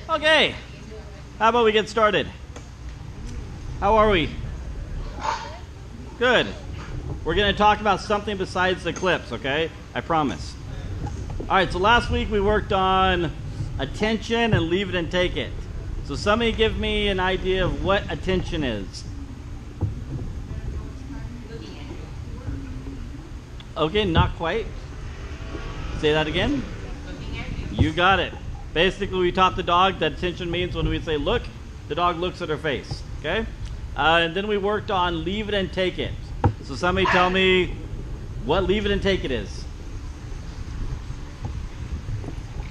Okay, how about we get started? How are we? Good. We're going to talk about something besides the clips, okay? I promise. All right, so last week we worked on attention and leave it and take it. So somebody give me an idea of what attention is. Okay, not quite. Say that again. You got it. Basically, we taught the dog that attention means when we say look, the dog looks at her face, okay? And then we worked on leave it and take it. So somebody tell me what leave it and take it is.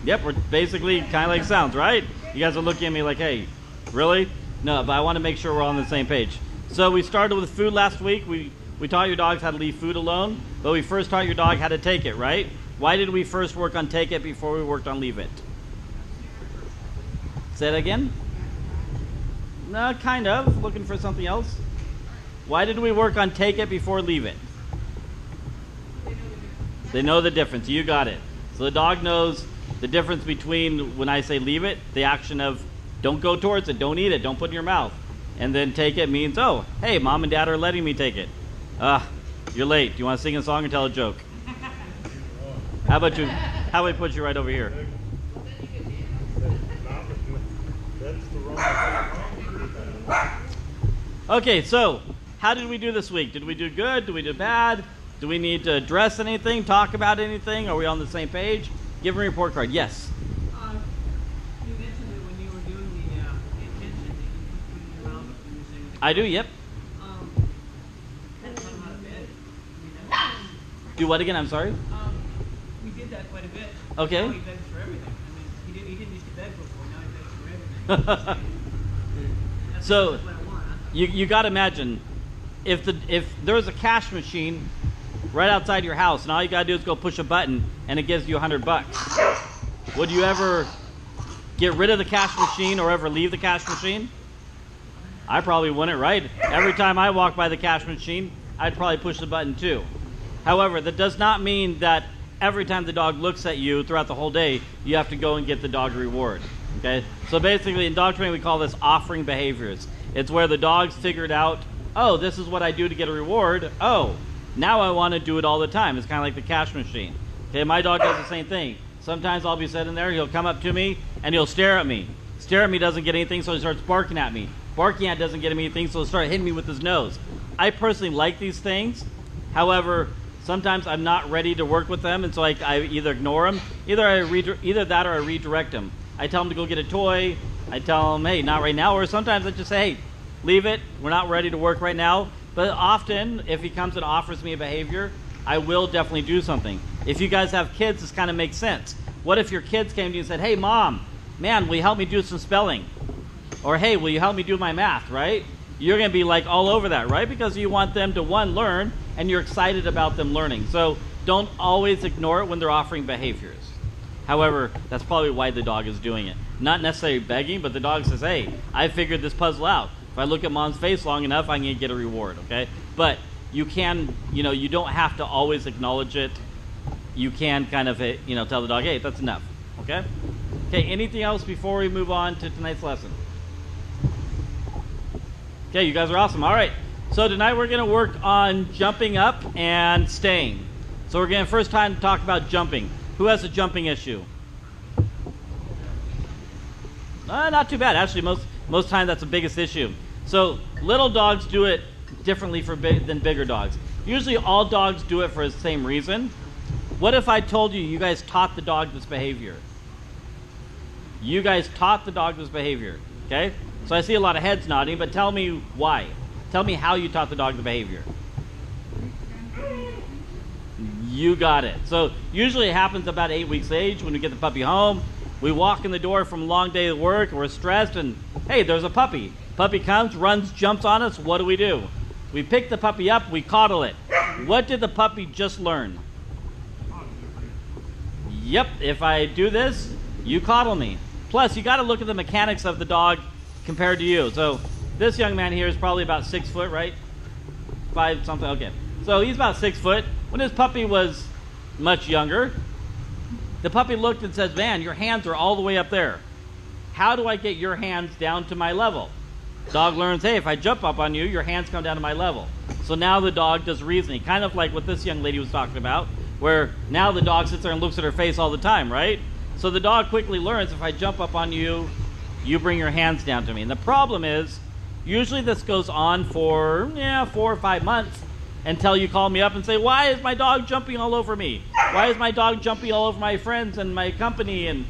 Yep, we're basically kind of like sounds, right? You guys are looking at me like, hey, really? No, but I want to make sure we're all on the same page. So we started with food last week. We taught your dogs how to leave food alone, but we first taught your dog how to take it, right? Why did we first work on take it before we worked on leave it? Say that again? No, kind of. Looking for something else. Why did we work on take it before leave it? They know the difference. You got it. So the dog knows the difference between when I say leave it, the action of don't go towards it, don't eat it, don't put it in your mouth. And then take it means, oh, hey, mom and dad are letting me take it. You're late. Do you want to sing a song or tell a joke? How about we put you right over here? Okay, so how did we do this week? Did we do good? Did we do bad? Do we need to address anything, talk about anything? Are we on the same page? Give me a report card. Yes? You mentioned that when you were doing the attention that you put in your mouth using... I do, yep. That's come out of bed. Do what again? I'm sorry? We did that quite a bit. Okay. Now he begs for everything. I mean, he didn't used to beg before. Now he begs for everything. So That's what I want, huh? you got to imagine if there was a cash machine right outside your house and all you got to do is go push a button and it gives you $100. Would you ever get rid of the cash machine or ever leave the cash machine? I probably wouldn't, right? Every time I walk by the cash machine, I'd probably push the button too. However, that does not mean that every time the dog looks at you throughout the whole day, you have to go and get the dog reward. Okay? So basically in dog training we call this offering behaviors. It's where the dog's figured out, oh, this is what I do to get a reward. Oh, now I want to do it all the time. It's kind of like the cash machine. Okay, my dog does the same thing. Sometimes I'll be sitting there, he'll come up to me and he'll stare at me. Stare at me doesn't get anything, so he starts barking at me. Barking at doesn't get anything, so he'll start hitting me with his nose. I personally like these things. However, sometimes I'm not ready to work with them, and so I either ignore them, either that or I redirect them. I tell them to go get a toy. I tell them, hey, not right now. Or sometimes I just say, hey, leave it. We're not ready to work right now. But often, if he comes and offers me a behavior, I will definitely do something. If you guys have kids, this kind of makes sense. What if your kids came to you and said, hey, mom, man, will you help me do some spelling? Or, hey, will you help me do my math, right? You're going to be like all over that, right? Because you want them to, one, learn, and you're excited about them learning. So don't always ignore it when they're offering behaviors. However, that's probably why the dog is doing it. Not necessarily begging, but the dog says, hey, I figured this puzzle out. If I look at mom's face long enough, I'm going to get a reward, okay? But you can, you don't have to always acknowledge it. You can kind of, tell the dog, hey, that's enough, okay? Okay, anything else before we move on to tonight's lesson? Okay, you guys are awesome. All right, so tonight we're going to work on jumping up and staying. So we're going to first time talk about jumping. Who has a jumping issue? Not too bad. Actually, most times that's the biggest issue. So little dogs do it differently than bigger dogs. Usually all dogs do it for the same reason. What if I told you you guys taught the dog this behavior? You guys taught the dog this behavior, okay? So I see a lot of heads nodding, but tell me why. Tell me how you taught the dog the behavior. You got it. So usually it happens about 8 weeks age when we get the puppy home. We walk in the door from a long day of work, we're stressed, and hey, there's a puppy. Puppy comes, runs, jumps on us. What do? We pick the puppy up, we coddle it. What did the puppy just learn? Yep, if I do this, you coddle me. Plus, you got to look at the mechanics of the dog compared to you. So this young man here is probably about 6 foot, right? 5 something, okay. So he's about 6 foot. When his puppy was much younger, the puppy looked and says, man, your hands are all the way up there. how do I get your hands down to my level? Dog learns, hey, if I jump up on you, your hands come down to my level. So now the dog does reasoning, kind of like what this young lady was talking about, where now the dog sits there and looks at her face all the time, right? So the dog quickly learns, if I jump up on you, you bring your hands down to me. And the problem is, usually this goes on for 4 or 5 months until you call me up and say, why is my dog jumping all over me? Why is my dog jumping all over my friends and my company? And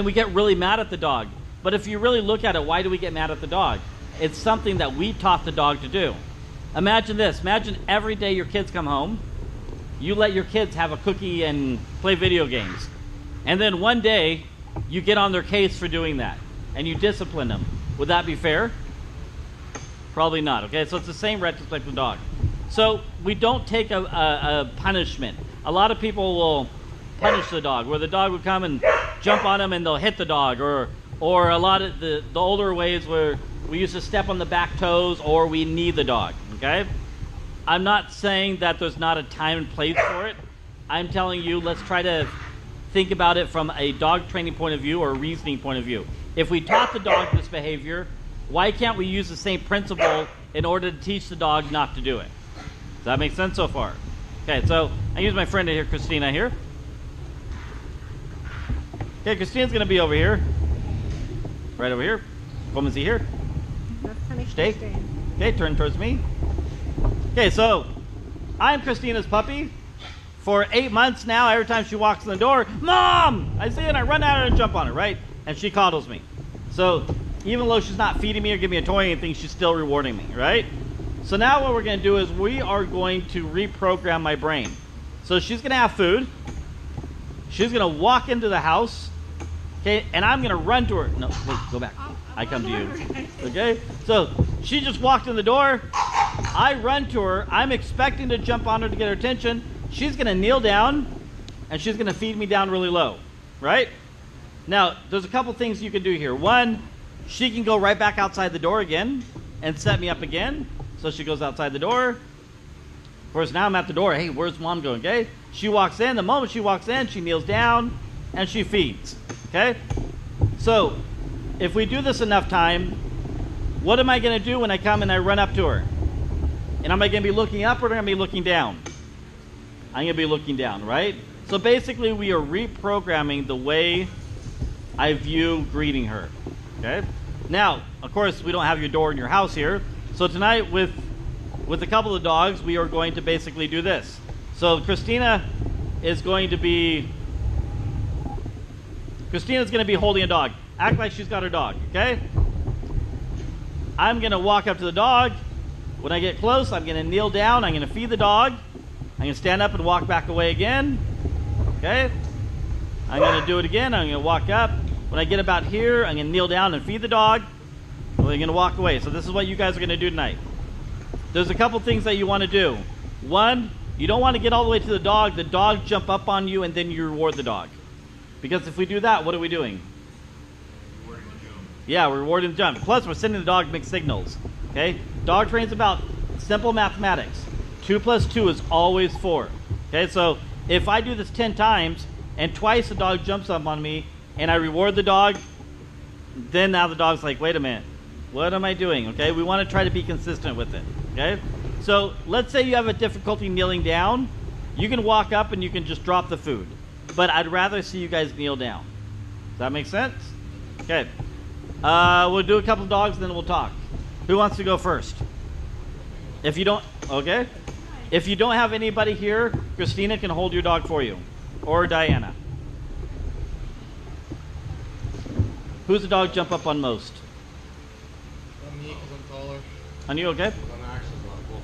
we get really mad at the dog. But if you really look at it, why do we get mad at the dog? It's something that we taught the dog to do. Imagine this. Imagine every day your kids come home, you let your kids have a cookie and play video games. And then one day, you get on their case for doing that, and you discipline them. Would that be fair? Probably not, okay? So it's the same retrospect with the dog. So we don't take a punishment. A lot of people will punish the dog, where the dog would come and jump on them and they'll hit the dog, or a lot of the older ways where we used to step on the back toes or we knee the dog, okay? I'm not saying that there's not a time and place for it. I'm telling you, let's try to think about it from a dog training point of view or a reasoning point of view. If we taught the dog this behavior, why can't we use the same principle in order to teach the dog not to do it? Does that make sense so far? Okay, so I use my friend here, Christina here. Okay, Christina's gonna be over here. Right over here. Come and see here. Stay. Okay, turn towards me. Okay, so I'm Christina's puppy. For 8 months now, every time she walks in the door, Mom! I see it and I run at her and jump on her, right? And she coddles me. So even though she's not feeding me or giving me a toy or anything, she's still rewarding me, right? So now what we're going to do is we are going to reprogram my brain. So she's going to have food. She's going to walk into the house. Okay, and I'm going to run to her. No, wait, go back. I come to you. Okay? So she just walked in the door. I run to her. I'm expecting to jump on her to get her attention. She's going to kneel down, and she's going to feed me down really low, right? Now, there's a couple things you can do here. One, she can go right back outside the door again and set me up again. So she goes outside the door. Of course, now I'm at the door. Hey, where's Mom going? Okay? She walks in. The moment she walks in, she kneels down, and she feeds. Okay? So if we do this enough time, what am I going to do when I come and I run up to her? And am I going to be looking up or am I going to be looking down? I'm going to be looking down, right? So basically, we are reprogramming the way I view greeting her. Okay? Now, of course, we don't have your door in your house here. So tonight, with a couple of dogs, we are going to basically do this. So Christina's going to be holding a dog. Act like she's got her dog, okay? I'm going to walk up to the dog. When I get close, I'm going to kneel down. I'm going to feed the dog. I'm going to stand up and walk back away again. Okay? I'm going to do it again. I'm going to walk up. When I get about here, I'm going to kneel down and feed the dog. And we're going to walk away. So this is what you guys are going to do tonight. There's a couple things that you want to do. One, you don't want to get all the way to the dog jump up on you, and then you reward the dog. Because if we do that, what are we doing? Rewarding the jump. Yeah, we're rewarding the jump. Plus, we're sending the dog mixed signals. Okay? Dog training's about simple mathematics. 2 plus 2 is always 4. Okay, so if I do this 10 times and twice the dog jumps up on me and I reward the dog, then now the dog's like, wait a minute, what am I doing? Okay, we want to try to be consistent with it. Okay, so let's say you have a difficulty kneeling down. You can walk up and you can just drop the food, but I'd rather see you guys kneel down. Does that make sense? Okay, we'll do a couple of dogs and then we'll talk. Who wants to go first? If you don't, okay. If you don't have anybody here, Christina can hold your dog for you. Or Diana. Who's the dog jump up on most? On me, because I'm taller. On you, okay? On Ashland Oregon.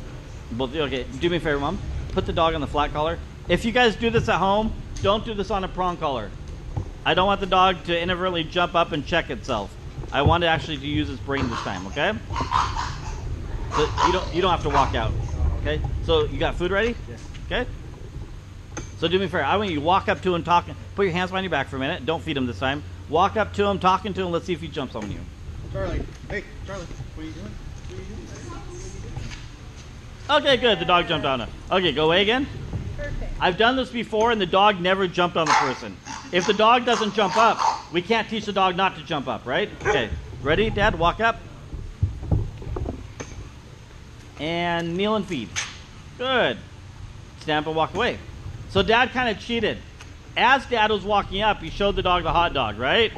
Both, okay. Do me a favor, Mom. Put the dog on the flat collar. If you guys do this at home, don't do this on a prong collar. I don't want the dog to inadvertently jump up and check itself. I want it actually to use its brain this time, okay? So you don't have to walk out. Okay, so you got food ready? Yes. Okay. So do me a favor. I want you to walk up to him, talking. Put your hands behind your back for a minute. Don't feed him this time. Walk up to him, talking to him. Let's see if he jumps on you. Charlie, hey, Charlie, what are you doing? Okay, good. The dog jumped on him. Okay, go away again. Perfect. I've done this before, and the dog never jumped on the person. If the dog doesn't jump up, we can't teach the dog not to jump up, right? Okay, ready, Dad? Walk up. And kneel and feed. Good. Stand up and walk away. So Dad kind of cheated. As Dad was walking up, he showed the dog the hot dog, right?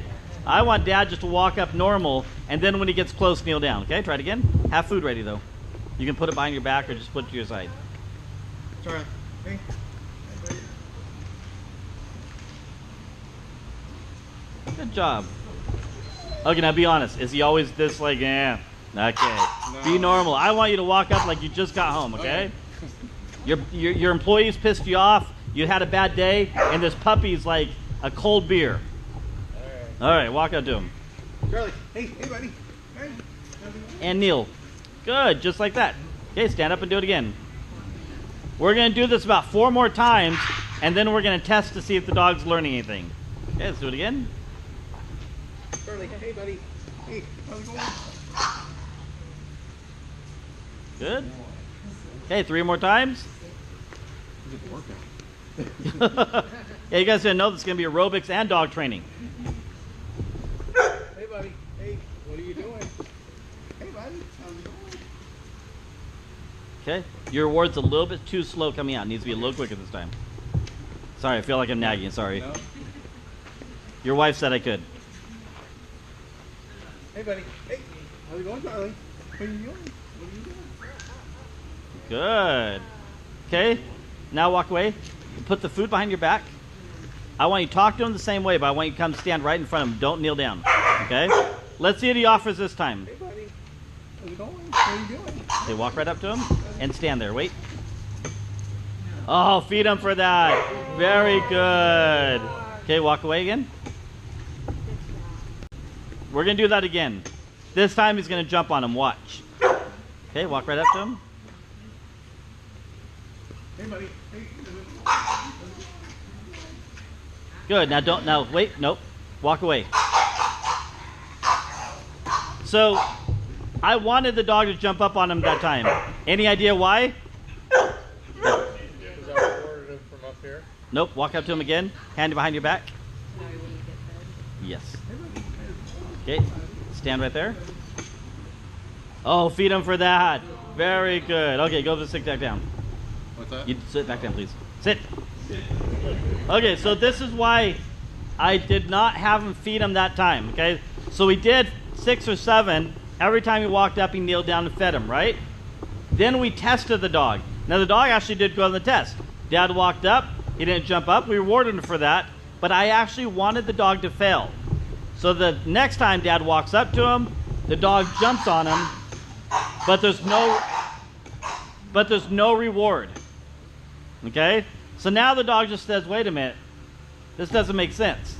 I want Dad just to walk up normal, and then when he gets close, kneel down. Okay, try it again. Have food ready, though. You can put it behind your back or just put it to your side. Charlie. Hey. Good job. Okay, now be honest. Is he always this like, yeah? Okay. No. Be normal. I want you to walk up like you just got home, okay? Your employees pissed you off. You had a bad day, and this puppy's like a cold beer. All right, walk up to him. Charlie. Hey, buddy. Hey. And kneel. Good, just like that. Okay, stand up and do it again. We're going to do this about 4 more times, and then we're going to test to see if the dog's learning anything. Okay, let's do it again. Charlie. Hey, buddy. Hey, how's it going? Good. Okay, 3 more times. Is it working? Yeah, you guys didn't know this is going to be aerobics and dog training. Hey, buddy. Hey, what are you doing? Hey, buddy. How's it going? Okay, your reward's a little bit too slow coming out. It needs to be a little quicker this time. Sorry, I feel like I'm nagging. Sorry. No. Your wife said I could. Hey, buddy. Hey, how's it going, Charlie? What are you doing? What are you doing? Good. Okay, now walk away. Put the food behind your back. I want you to talk to him the same way, but I want you to come stand right in front of him. Don't kneel down. Okay? Let's see what he offers this time. Hey, buddy. How's it going? What are you doing? Okay, walk right up to him and stand there. Wait. Oh, feed him for that. Very good. Okay, walk away again. We're going to do that again. This time he's going to jump on him. Watch. Okay, walk right up to him. Hey, buddy. Hey. Good. Now wait. Nope. Walk away. So, I wanted the dog to jump up on him that time. Any idea why? Is that rewarded him from up here? Nope. Walk up to him again. Hand it behind your back. Yes. Okay. Stand right there. Oh, feed him for that. Very good. Okay, go sit back down. What's that? You sit back down, please. Sit. Okay, so this is why I did not have him feed him that time, okay? So we did 6 or 7. Every time he walked up, he kneeled down and fed him, right? Then we tested the dog. Now, the dog actually did go on the test. Dad walked up. He didn't jump up. We rewarded him for that. But I actually wanted the dog to fail. So the next time Dad walks up to him, the dog jumps on him, but there's no reward. Okay? So now the dog just says, wait a minute, this doesn't make sense.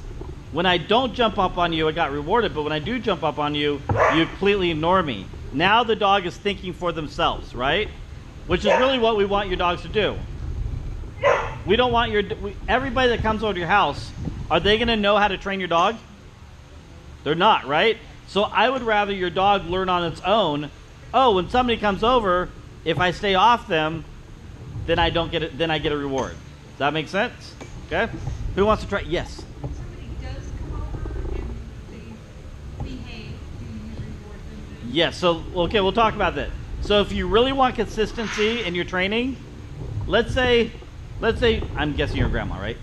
When I don't jump up on you, I got rewarded, but when I do jump up on you, you completely ignore me. Now the dog is thinking for themselves, right? Which is really what we want your dogs to do. We don't want everybody that comes over to your house, are they going to know how to train your dog? They're not, right? So I would rather your dog learn on its own. Oh, when somebody comes over, if I stay off them, then I don't get it. Then I get a reward. Does that make sense? Okay. Who wants to try? Yes. Somebody does come over and they behave. Do you reward them? Yes. So okay, we'll talk about that. So if you really want consistency in your training, let's say, I'm guessing your grandma, right?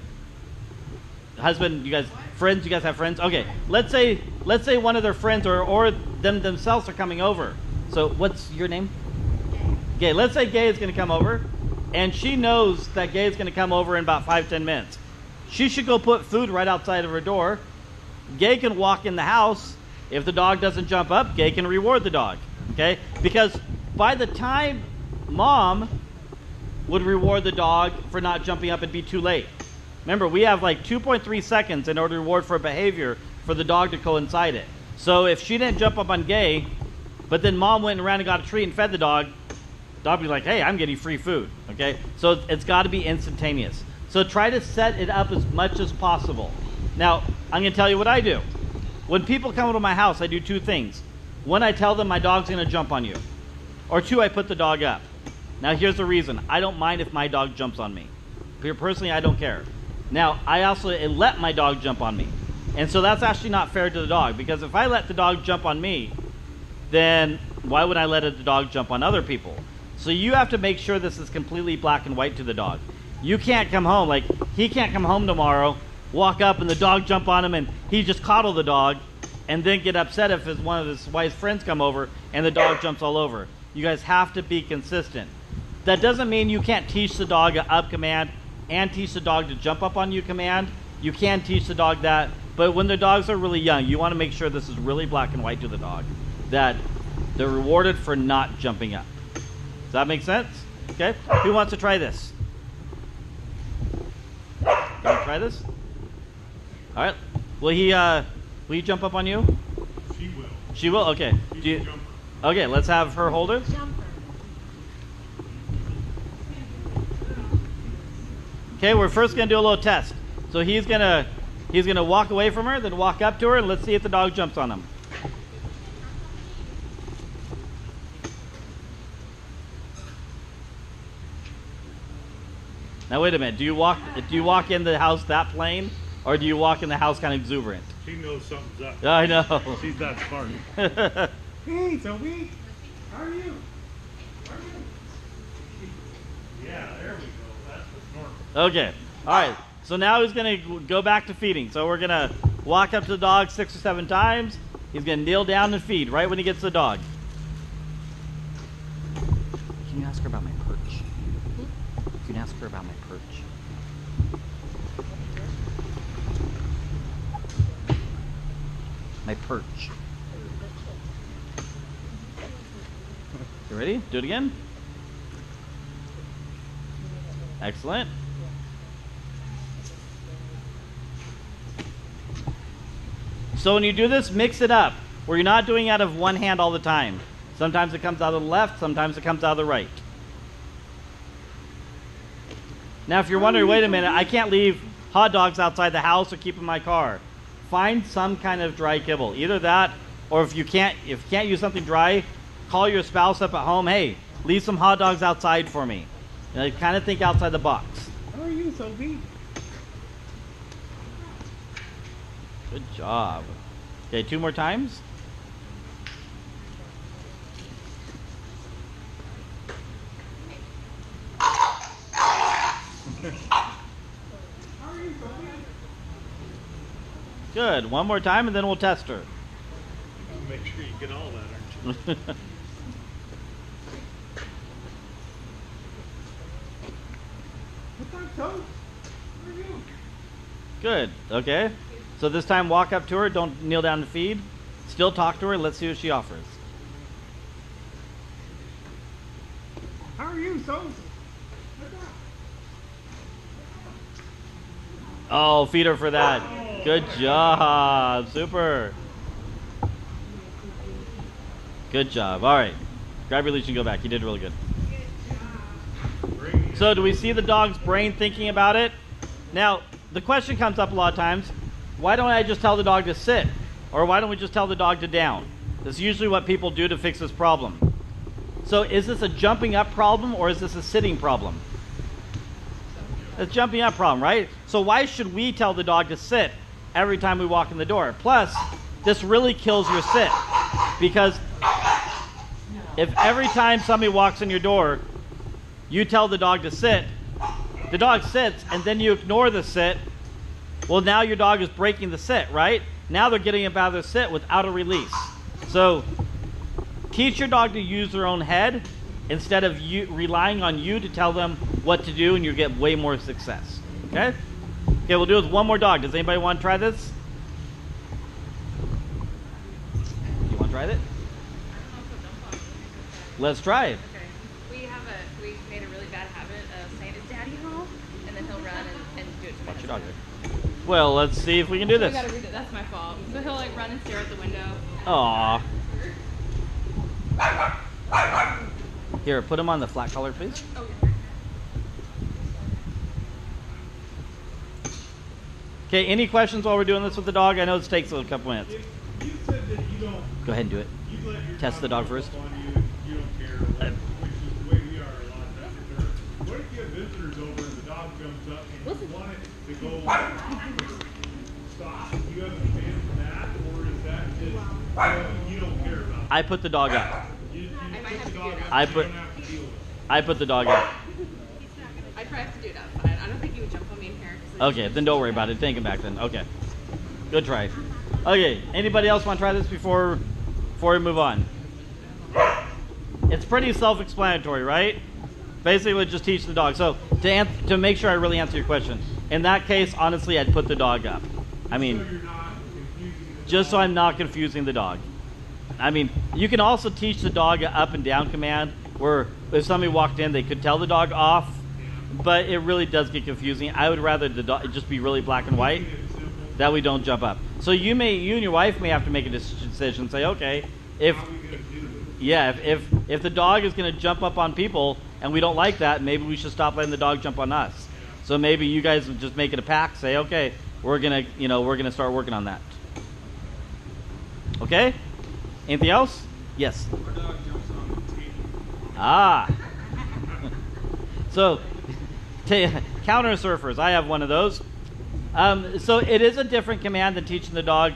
Husband, you guys friends? You guys have friends? Okay. Let's say one of their friends or them themselves are coming over. So what's your name? Gay. Let's say Gay is going to come over. And she knows that Gay is going to come over in about 5-10 minutes. She should go put food right outside of her door. Gay can walk in the house. If the dog doesn't jump up, Gay can reward the dog. Okay? Because by the time Mom would reward the dog for not jumping up, it'd be too late. Remember, we have like 2.3 seconds in order to reward for behavior for the dog to coincide it. So if she didn't jump up on Gay, but then Mom went around and got a treat and fed the dog be like, hey, I'm getting free food, okay? So it's got to be instantaneous. So try to set it up as much as possible. Now, I'm going to tell you what I do. When people come to my house, I do 2 things. 1, I tell them my dog's going to jump on you. Or 2, I put the dog up. Now, here's the reason. I don't mind if my dog jumps on me. Personally, I don't care. Now, I also let my dog jump on me. And so that's actually not fair to the dog, because if I let the dog jump on me, then why would I let the dog jump on other people? So you have to make sure this is completely black and white to the dog. You can't come home, like he can't come home tomorrow, walk up and the dog jump on him and he just coddle the dog and then get upset if one of his wife's friends come over and the dog jumps all over. You guys have to be consistent. That doesn't mean you can't teach the dog an up command and teach the dog to jump up on you command. You can teach the dog that, but when the dogs are really young, you want to make sure this is really black and white to the dog, that they're rewarded for not jumping up. Does that make sense? Okay. Who wants to try this? You want to try this? All right. Will he jump up on you? She will. She will? Okay. Okay, let's have her hold it. Okay, we're first gonna do a little test. So he's gonna walk away from her, then walk up to her, and let's see if the dog jumps on him. Now wait a minute. Do you walk in the house that plain, or do you walk in the house kind of exuberant? She knows something's up. I know. She's that smart. Hey, Sophie. How are you? How are you? Yeah, there we go. That's the snorkel. Okay. All right. So now he's going to go back to feeding. So we're going to walk up to the dog 6 or 7 times. He's going to kneel down and feed right when he gets to the dog. Can you ask her about my perch? Can you ask her about my perch? My perch. You ready? Do it again. Excellent. So when you do this, mix it up, where you're not doing it out of one hand all the time. Sometimes it comes out of the left, sometimes it comes out of the right. Now if you're wondering, wait a minute, I can't leave hot dogs outside the house or keep in my car. Find some kind of dry kibble. Either that, or if you can't use something dry, call your spouse up at home, hey, leave some hot dogs outside for me. You know, kind of think outside the box. How are you, Sophie? Good job. Okay, 2 more times. Good. 1 more time and then we'll test her. Make sure you get all that, aren't you? What's up, Toad? How are you? Good. Okay. So this time walk up to her. Don't kneel down to feed. Still talk to her. Let's see what she offers. How are you, Toad? Oh, feed her for that. Good job. Super. Good job. All right. Grab your leash and go back. You did really good. So do we see the dog's brain thinking about it? Now, the question comes up a lot of times, why don't I just tell the dog to sit? Or why don't we just tell the dog to down? That's usually what people do to fix this problem. So is this a jumping up problem or is this a sitting problem? It's a jumping up problem, right? So why should we tell the dog to sit every time we walk in the door? Plus, this really kills your sit. Because if every time somebody walks in your door, you tell the dog to sit, the dog sits, and then you ignore the sit, well, now your dog is breaking the sit, right? Now they're getting up out of their sit without a release. So teach your dog to use their own head instead of you relying on you to tell them what to do, and you get way more success. Okay? Okay, we'll do it with 1 more dog. Does anybody want to try this? You want to try it? Let's try it. Okay. We made a really bad habit of saying, "Is Daddy home?" And then he'll run and do it to Watch me. your dog. Well, let's see if we can do So we this. gotta read it. That's my fault. So he'll like run and stare out the window. Aw. Here, put him on the flat collar, please. Oh, yeah. Okay, any questions while we're doing this with the dog? I know this takes a couple minutes. If you said that you don't, Go ahead and do it. you let your Test the dog first. jump on you don't care, which is the way we are a lot of times. What if you have visitors over and the dog jumps up and you want it to go? stop? Do you have a command for that, or is that just you don't care about? I put the dog up. You I might put have the to do dog that. up, I so put- you don't have to deal with it. I put the dog up. I'd probably have to do it outside. I don't think he would jump on me in here. 'Cause Okay, then don't worry about it. Take him back then. Okay. Good try. Okay, anybody else want to try this before we move on? It's pretty self-explanatory, right? Basically, we just teach the dog. So to make sure I really answer your question, in that case, honestly, I'd put the dog up. I mean, So you're not confusing the just so dog. I'm not confusing the dog. I mean, you can also teach the dog an up and down command where if somebody walked in, they could tell the dog off, but it really does get confusing. I would rather the dog just be really black and white. Keeping it simple. That we don't jump up. So you and your wife may have to make a decision. Say, okay, if How are we gonna do it? yeah, if the dog is going to jump up on people and we don't like that, maybe we should stop letting the dog jump on us. So maybe you guys would just make it a pact. Say, okay, we're gonna start working on that. Okay. Anything else? Yes. Our dog jumps on the table. Ah. So, counter surfers. I have one of those. So it is a different command than teaching the dog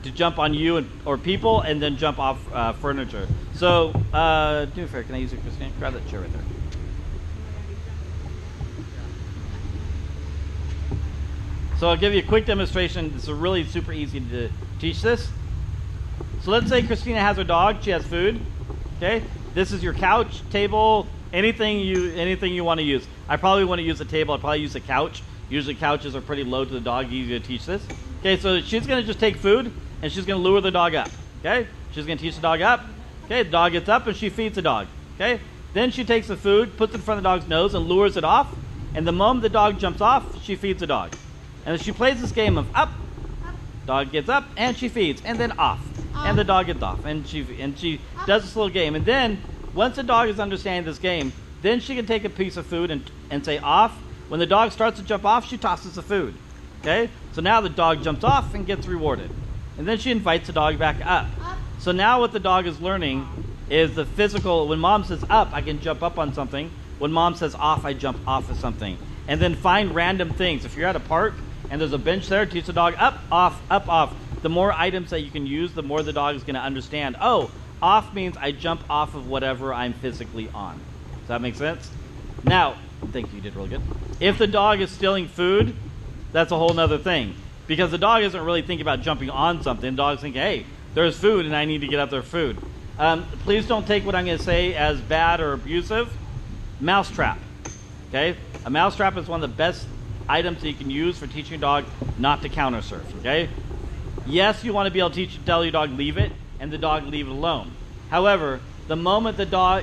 to jump on you or people and then jump off furniture. So, do me a favor. Can I use it, Christine? Grab that chair right there. So I'll give you a quick demonstration. It's really super easy to teach this. So let's say Christina has her dog. She has food. Okay. This is your couch, table, anything you want to use. I probably want to use a table. I'd probably use a couch. Usually couches are pretty low to the dog. Easy to teach this. Okay. So she's going to just take food and she's going to lure the dog up. Okay. She's going to teach the dog up. Okay. The dog gets up and she feeds the dog. Okay. Then she takes the food, puts it in front of the dog's nose and lures it off. And the moment the dog jumps off, she feeds the dog. And then she plays this game of up, dog gets up and she feeds, and then off, and the dog gets off, and she does this little game. And then once the dog is understanding this game, then she can take a piece of food and say off. When the dog starts to jump off, she tosses the food. Okay, so now the dog jumps off and gets rewarded, and then she invites the dog back up. So now what the dog is learning is the physical. When mom says up, I can jump up on something. When mom says off, I jump off of something. And then find random things. If you're at a park and there's a bench there, teach the dog up, off. The more items that you can use, the more the dog is going to understand. Oh, off means I jump off of whatever I'm physically on. Does that make sense? Now, thank you, you did really good. If the dog is stealing food, that's a whole nother thing. Because the dog isn't really thinking about jumping on something. The dog's thinking, hey, there's food and I need to get up there food. Please don't take what I'm going to say as bad or abusive. Mousetrap. Okay? A mousetrap is one of the best items that you can use for teaching your dog not to counter surf. Okay? Yes, you want to be able to tell your dog leave it, and the dog leave it alone. However, the moment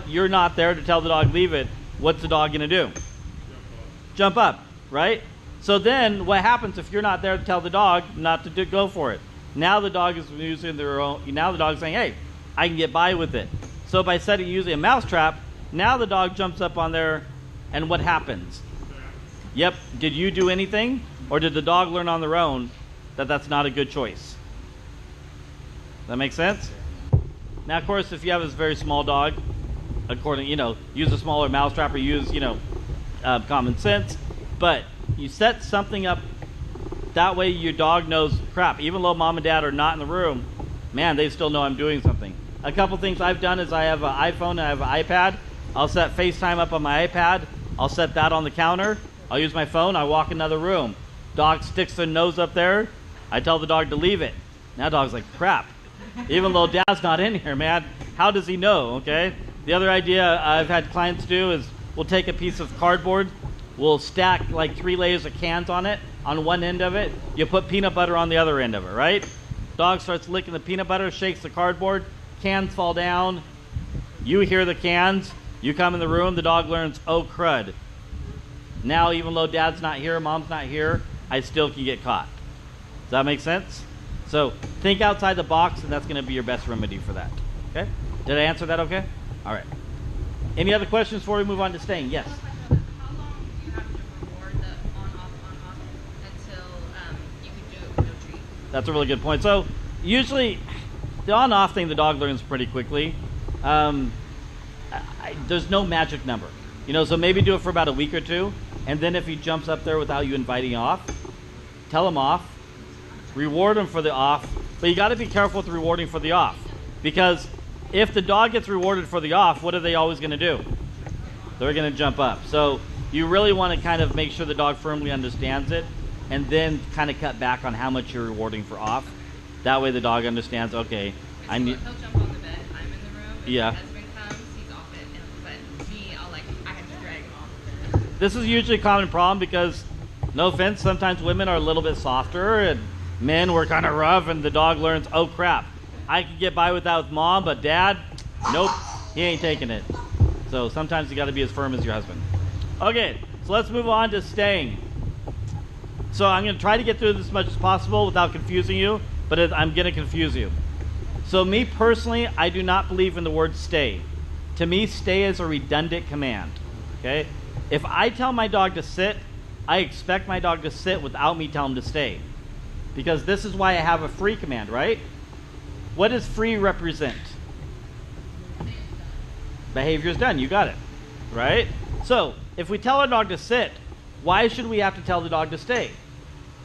you're not there to tell the dog leave it, what's the dog going to do? Jump up, right? So then what happens if you're not there to tell the dog not to go for it? Now the dog is using their own. Now the dog's saying, hey, I can get by with it. So by using a mousetrap, now the dog jumps up on there, and what happens? Yep, did you do anything? Or did the dog learn on their own that that's not a good choice? That make sense? Now, of course, if you have this very small dog, use a smaller mousetrap or use, common sense. But you set something up that way your dog knows, crap, even though mom and dad are not in the room, man, they still know I'm doing something. A couple things I've done is I have an iPhone and I have an iPad. I'll set FaceTime up on my iPad. I'll set that on the counter. I'll use my phone. I walk in another room. Dog sticks their nose up there. I tell the dog to leave it. Now dog's like, crap. Even though dad's not in here, man, how does he know, okay? The other idea I've had clients do is we'll take a piece of cardboard. We'll stack like 3 layers of cans on it. On one end of it, you put peanut butter on the other end of it, right? Dog starts licking the peanut butter, shakes the cardboard. Cans fall down. You hear the cans. You come in the room. The dog learns, oh, crud. Now, even though dad's not here, mom's not here, I still can get caught. Does that make sense? So think outside the box, and that's going to be your best remedy for that. Okay? Did I answer that okay? All right. Any other questions before we move on to staying? Yes. How long do you have to reward the on-off until you can do it with no treat? That's a really good point. So usually the on-off thing, the dog learns pretty quickly. There's no magic number. So maybe do it for about a week or two, and then if he jumps up there without you inviting off, tell him off, reward them for the off, but you got to be careful with rewarding for the off, because if the dog gets rewarded for the off, what are they always going to do? They're going to jump up. So you really want to kind of make sure the dog firmly understands it, and then kind of cut back on how much you're rewarding for off. That way the dog understands, okay, I need... He'll jump on the bed, I'm in the room, and Yeah. my husband comes, he's off it, but me, I have to drag him off the bed. This is usually a common problem because, no offense, sometimes women are a little bit softer and men were kind of rough, and the dog learns, oh crap, I can get by without mom, but dad, nope, he ain't taking it. So sometimes you got to be as firm as your husband. Okay, so let's move on to staying. So I'm going to try to get through this as much as possible without confusing you, but I'm going to confuse you. So me personally, I do not believe in the word stay. To me, stay is a redundant command. Okay? If I tell my dog to sit, I expect my dog to sit without me telling him to stay. Because this is why I have a free command, right? What does free represent? Behavior's done. You got it. Right? So, if we tell our dog to sit, why should we have to tell the dog to stay?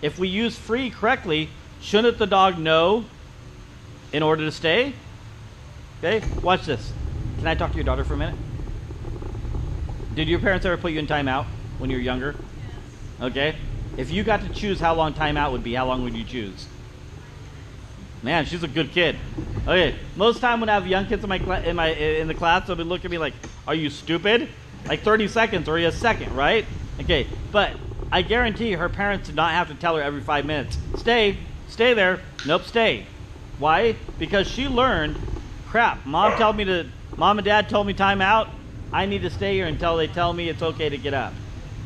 If we use free correctly, shouldn't the dog know in order to stay? Okay, watch this. Can I talk to your daughter for a minute? Did your parents ever put you in timeout when you were younger? Yes. Okay. If you got to choose how long timeout would be, how long would you choose? Man, she's a good kid. Okay, most time when I have young kids in the class, they'll be looking at me like, "Are you stupid?" Like 30 seconds or a second, right? Okay, but I guarantee her parents did not have to tell her every 5 minutes, stay there. Nope, stay. Why? Because she learned, crap, mom and dad told me time out. I need to stay here until they tell me it's okay to get up.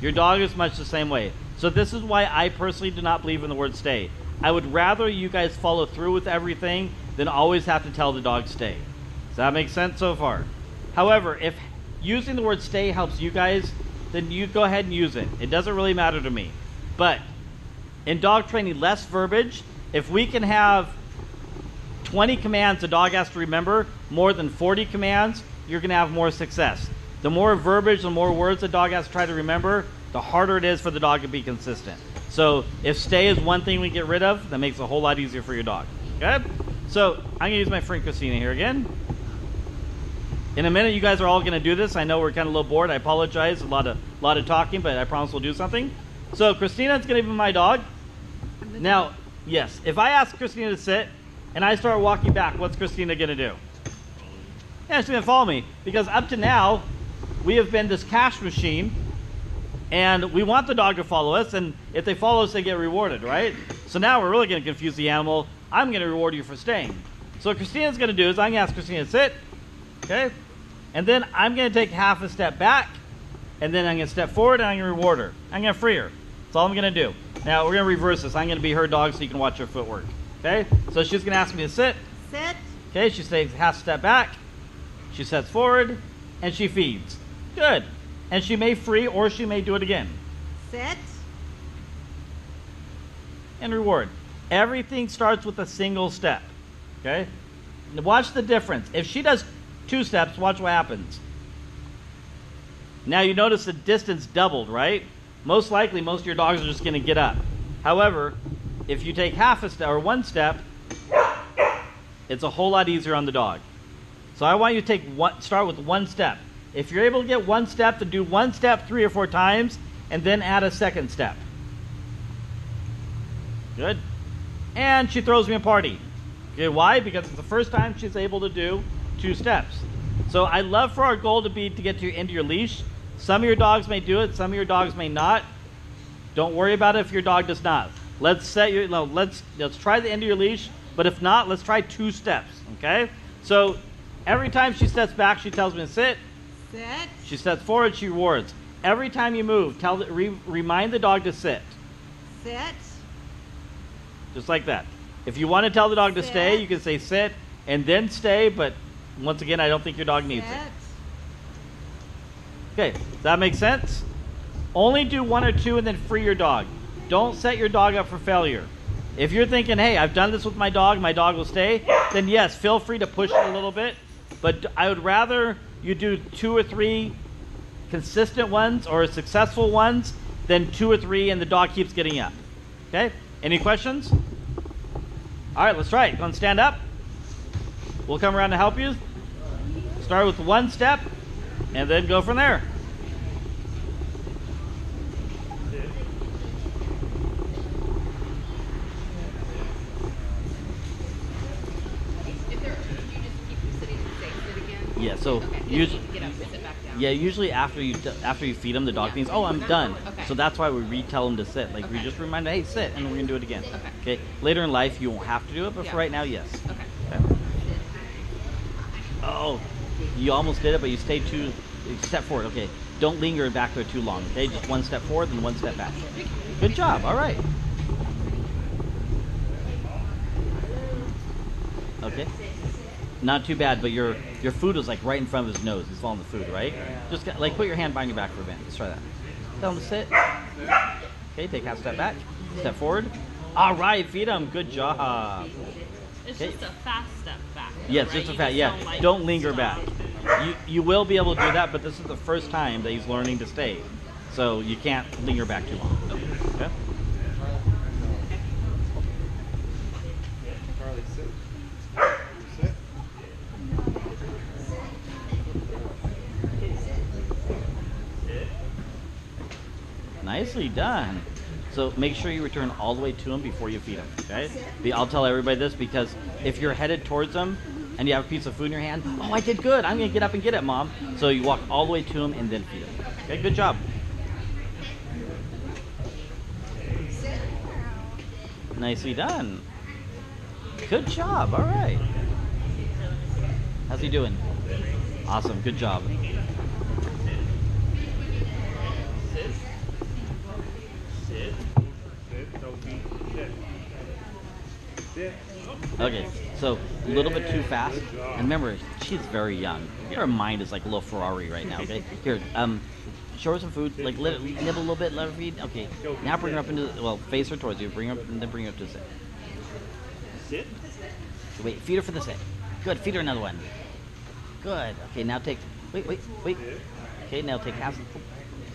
Your dog is much the same way. So this is why I personally do not believe in the word stay. I would rather you guys follow through with everything than always have to tell the dog stay. Does that make sense so far? However, if using the word stay helps you guys, then you go ahead and use it. It doesn't really matter to me. But in dog training, less verbiage. If we can have 20 commands the dog has to remember, more than 40 commands, you're going to have more success. The more verbiage, the more words the dog has to try to remember, the harder it is for the dog to be consistent. So if stay is one thing we get rid of, that makes it a whole lot easier for your dog. Okay? So I'm going to use my friend Christina here again. In a minute, you guys are all going to do this. I know we're kind of a little bored. I apologize. A lot of talking, but I promise we'll do something. So Christina's going to be my dog. Now, yes, if I ask Christina to sit and I start walking back, what's Christina going to do? Yeah, she's going to follow me. Because up to now, we have been this cash machine, and we want the dog to follow us, and if they follow us, they get rewarded, right? So now we're really going to confuse the animal. I'm going to reward you for staying. So what Christina's going to do is I'm going to ask Christina to sit, okay? And then I'm going to take half a step back, and then I'm going to step forward, and I'm going to reward her. I'm going to free her. That's all I'm going to do. Now, we're going to reverse this. I'm going to be her dog so you can watch her footwork, okay? So she's going to ask me to sit. Sit. Okay, she takes half step back. She steps forward, and she feeds. Good. And she may free, or she may do it again. Sit. And reward. Everything starts with a single step, okay? Now watch the difference. If she does 2 steps, watch what happens. Now you notice the distance doubled, right? Most likely, most of your dogs are just going to get up. However, if you take half a step or 1 step, it's a whole lot easier on the dog. So I want you to start with 1 step. If you're able to get 1 step, to do 1 step 3 or 4 times, and then add a 2nd step. Good. And she throws me a party. Okay, why? Because it's the first time she's able to do 2 steps. So I love for our goal to be to get to your end of your leash. Some of your dogs may do it, some of your dogs may not. Don't worry about it if your dog does not. Let's try the end of your leash, but if not, let's try 2 steps. Okay? So every time she steps back, she tells me to sit. Sit. She steps forward, she rewards. Every time you move, remind the dog to sit. Sit. Just like that. If you want to tell the dog to Sit. stay, you can say sit and then stay, but once again, I don't think your dog needs it. Sit. Okay, does that make sense? Only do 1 or 2 and then free your dog. Don't set your dog up for failure. If you're thinking, hey, I've done this with my dog will stay, then yes, feel free to push it a little bit, but I would rather you do 2 or 3 consistent ones or successful ones than 2 or 3 and the dog keeps getting up. Okay? Any questions? All right, let's try it. Gonna stand up. We'll come around to help you. Start with one step and then go from there. Yeah, so Okay. usually, Get up and sit back down. yeah, usually after you feed them, the dog thinks, "Oh, I'm done." Okay. So that's why we retell them to sit. Like we Okay. just remind them, "Hey, sit," and we're gonna do it again. Okay. Okay. Later in life, you won't have to do it, but Yeah. for right now, yes. Okay. Okay. Oh, you almost did it, but you stayed too. Step forward. Okay. Don't linger back there too long. Okay, just one step forward and one step back. Good job. All right. Okay. Not too bad, but your food was like right in front of his nose. He's following the food, right? Just like put your hand behind your back for a minute. Let's try that. Tell him to sit. Okay, take half step back. Step forward. All right, feed him. Good job. It's Okay. just a fast step back. Yes, right? just a You fat. Yeah, like, don't linger stop. back. You will be able to do that, but this is the first time that he's learning to stay, so you can't linger back too long. Okay. Charlie, sit. Sit. Nicely done. So make sure you return all the way to him before you feed him. Okay. I'll tell everybody this because if you're headed towards him and you have a piece of food in your hand, oh, I did good. I'm gonna get up and get it, Mom. So you walk all the way to him and then feed him. Okay. Good job. Nicely done. Good job. All right. How's he doing? Awesome. Good job. Sit. Sit. Sit. No feet. Sit. Sit. Okay, so a little bit too fast. And remember, she's very young. Her mind is like a little Ferrari right now. Okay, here, show her some food. Like let it nibble a little bit, let her feed. Okay, now bring her up into the, face her towards you. Bring her up and then bring her up to sit. Sit. Wait, feed her for the sit. Good, feed her another one. Good. Okay, now take. Wait. Okay, now take half.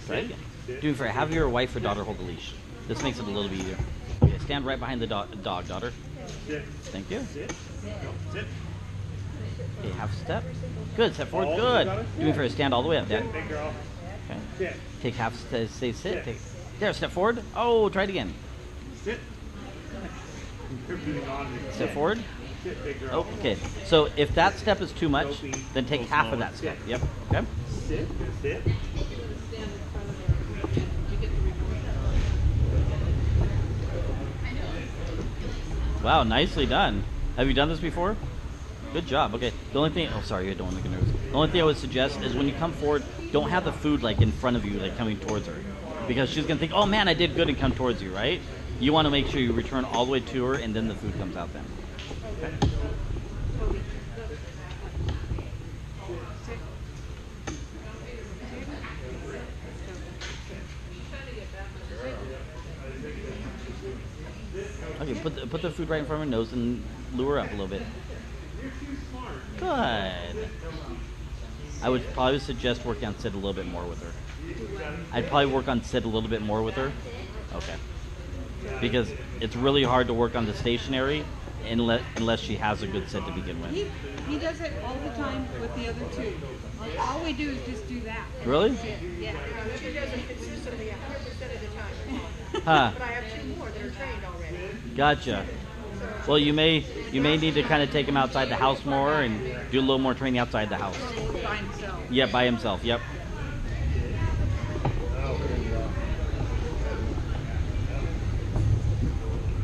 Try it again. Do me a favor. Have your wife or daughter hold the leash. This makes it a little bit easier. Okay, stand right behind the dog, daughter. Sit. Thank you. Sit. No, sit. Okay, half step. Good, step forward. Oh, Good. got it. Do me a favor. Stand all the way up, Dad. Sit, big girl. Okay. Sit. Take half step. Say sit. Sit. Take, there, step forward. Oh, try it again. Sit. You're being on me. Step forward. Sit, big girl. Oh, okay. So if that step is too much, then take half of that step. Yep. Okay. Sit. Sit. Wow, nicely done. Have you done this before? Good job. Okay. The only thing, oh sorry, I don't want to make her nervous. The only thing I would suggest is when you come forward, don't have the food like in front of you, like coming towards her, because she's gonna think, oh man, I did good, and come towards you, right? You want to make sure you return all the way to her, and then the food comes out then. Okay. Okay, put the food right in front of her nose and lure her up a little bit. Good. I would probably suggest working on sit a little bit more with her. I'd probably work on sit a little bit more with her. Okay. Because it's really hard to work on the stationary unless she has a good sit to begin with. He does it all the time with the other two. All we do is just do that. Really? Yeah. She does it consistently 100% of the time. Huh. But I have two more that are trained already. Gotcha. Well, you may need to kind of take him outside the house more and do a little more training outside the house. By himself. Yeah, by himself. Yep.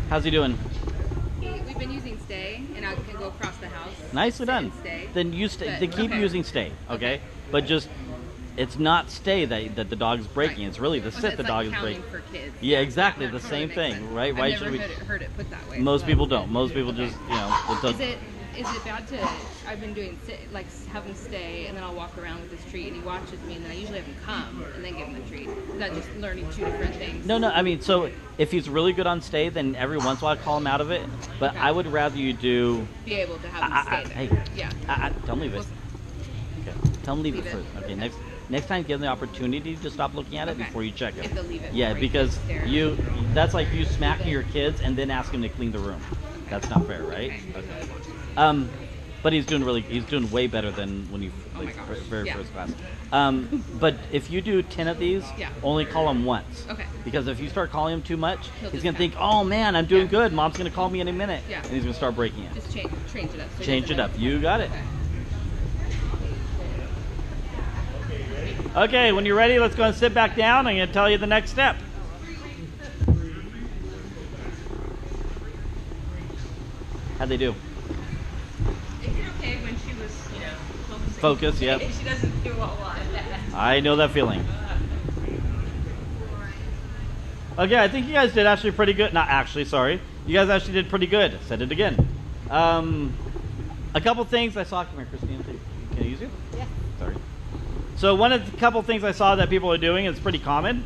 How's he doing? We've been using stay, and I can go across the house. Nicely sit done. and stay. Then you stay. But- Then keep okay. using stay. Okay. But just it's not stay that the dog's breaking. Right. It's really the Well, sit it's the like dog is counting breaking. for kids. Yeah, exactly. That The totally same makes thing, sense. right? I've Why never should we? heard it put that way. Most so- people don't. Most people Okay. just it does. Is it bad to? I've been doing like have him stay, and then I'll walk around with his treat, and he watches me, and then I usually have him come and then give him the treat. Is that just learning two different things? No. I mean, so if he's really good on stay, then every once in a while I call him out of it. But Okay. I would rather you do. Be able to have him stay there. Hey. Yeah. Tell him leave it. Okay. Tell him leave it Leave it. first. Okay. Next time, give him the opportunity to stop looking at it Okay. before you check it. If they'll leave it Yeah, before you because stare. that's like you smacking your kids and then asking them to clean the room. That's not fair, right? Okay. But he's doing way better than when you very Yeah. first class. But if you do 10 of these, Yeah. only call him once. Okay. Because if you start calling him too much, He'll he's just gonna think, have- oh man, I'm doing Yeah. good. Mom's gonna call me any minute, Yeah. and he's gonna start breaking it. Just change it up. So he Change doesn't it up. know. You got it. Okay. Okay, when you're ready, let's go and sit back down. I'm gonna tell you the next step. How'd they do? They did okay when she was, focusing. Focus, yep. She doesn't do a lot of that. I know that feeling. Okay, I think you guys did actually pretty good. Not actually, sorry. You guys actually did pretty good. Said it again. A couple things I saw. Come here, Christine. Can I use you? Yeah. Sorry. So one of the couple things I saw that people are doing is pretty common.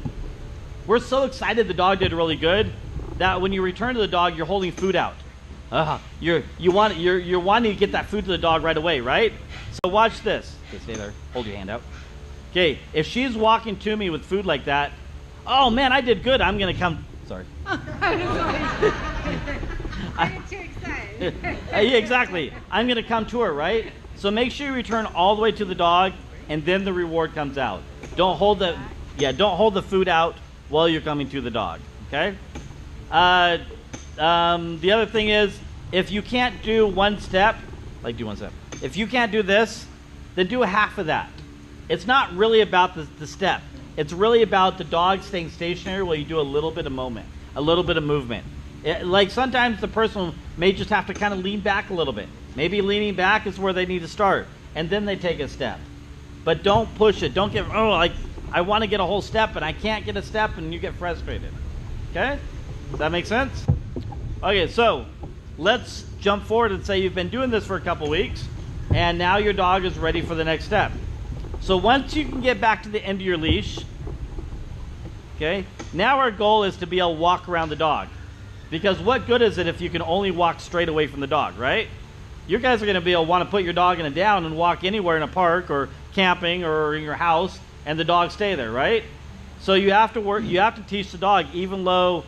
We're so excited the dog did really good that when you return to the dog, you're holding food out. You're wanting to get that food to the dog right away, right? So watch this. Okay, stay there. Hold your hand out. Okay, if she's walking to me with food like that, oh man, I did good. I'm gonna come. Sorry. I get too excited. Yeah, exactly. I'm gonna come to her, right? So make sure you return all the way to the dog, and then the reward comes out. Don't hold the food out while you're coming to the dog. Okay. The other thing is, if you can't do one step, do one step. If you can't do this, then do a half of that. It's not really about the step. It's really about the dog staying stationary while you do a little bit of movement. Like sometimes the person may just have to kind of lean back a little bit. Maybe leaning back is where they need to start, and then they take a step. But don't push it. Don't get, I want to get a whole step, and I can't get a step, and you get frustrated. Okay? Does that make sense? Okay, so let's jump forward and say you've been doing this for a couple weeks, and now your dog is ready for the next step. So once you can get back to the end of your leash, okay, now our goal is to be able to walk around the dog. Because what good is it if you can only walk straight away from the dog, right? You guys are going to be able to want to put your dog in a down and walk anywhere in a park or camping or in your house, and the dog stay there, right? So you have to teach the dog, even though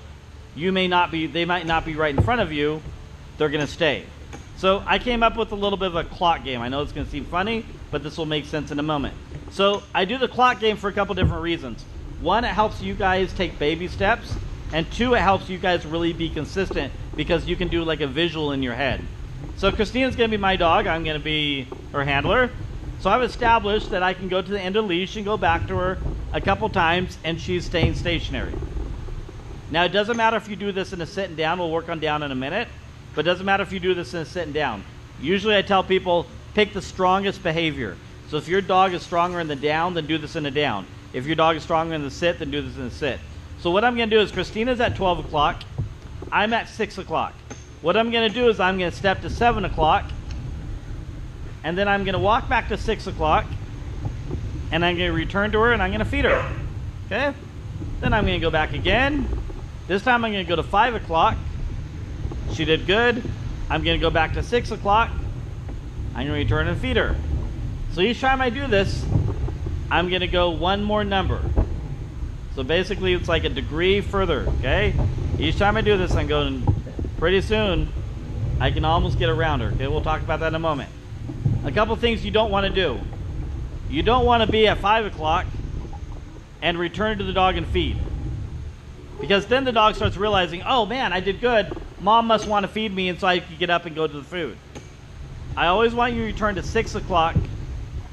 they might not be right in front of you, they're going to stay. So I came up with a little bit of a clock game. I know it's going to seem funny, but this will make sense in a moment. So I do the clock game for a couple different reasons. One, it helps you guys take baby steps, and two, it helps you guys really be consistent because you can do like a visual in your head. So Christina's going to be my dog. I'm going to be her handler. So I've established that I can go to the end of the leash and go back to her a couple times, and she's staying stationary. Now, it doesn't matter if you do this in a sit and down. We'll work on down in a minute. But it doesn't matter if you do this in a sit and down. Usually I tell people, pick the strongest behavior. So if your dog is stronger in the down, then do this in a down. If your dog is stronger in the sit, then do this in a sit. So what I'm going to do is Christina's at 12 o'clock. I'm at 6 o'clock. What I'm going to do is I'm going to step to 7 o'clock. And then I'm going to walk back to 6 o'clock. And I'm going to return to her and I'm going to feed her. Okay? Then I'm going to go back again. This time I'm going to go to 5 o'clock. She did good. I'm going to go back to 6 o'clock. I'm going to return and feed her. So each time I do this, I'm going to go one more number. So basically it's like a degree further, okay? Each time I do this, I'm going, pretty soon, I can almost get around her. Okay, we'll talk about that in a moment. A couple things you don't want to do. You don't want to be at 5 o'clock and return to the dog and feed. Because then the dog starts realizing, oh man, I did good. Mom must want to feed me, and so I can get up and go to the food. I always want you to return to 6 o'clock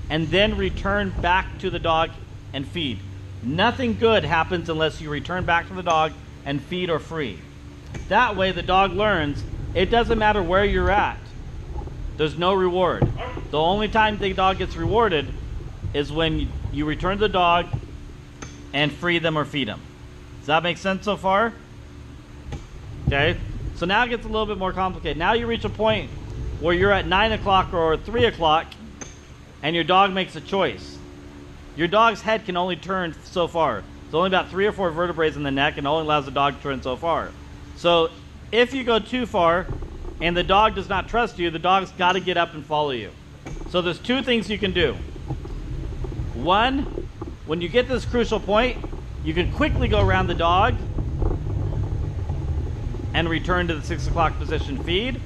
and then return back to the dog and feed. Nothing good happens unless you return back to the dog and feed or free. That way the dog learns it doesn't matter where you're at. There's no reward. The only time the dog gets rewarded is when you return to the dog and free them or feed them. Does that make sense so far? Okay. So now it gets a little bit more complicated. Now you reach a point where you're at 9 o'clock or 3 o'clock and your dog makes a choice. Your dog's head can only turn so far. There's only about 3 or 4 vertebrae in the neck, and it only allows the dog to turn so far. So if you go too far and the dog does not trust you, the dog's got to get up and follow you. So there's 2 things you can do. One, when you get to this crucial point, you can quickly go around the dog and return to the 6 o'clock position, feed.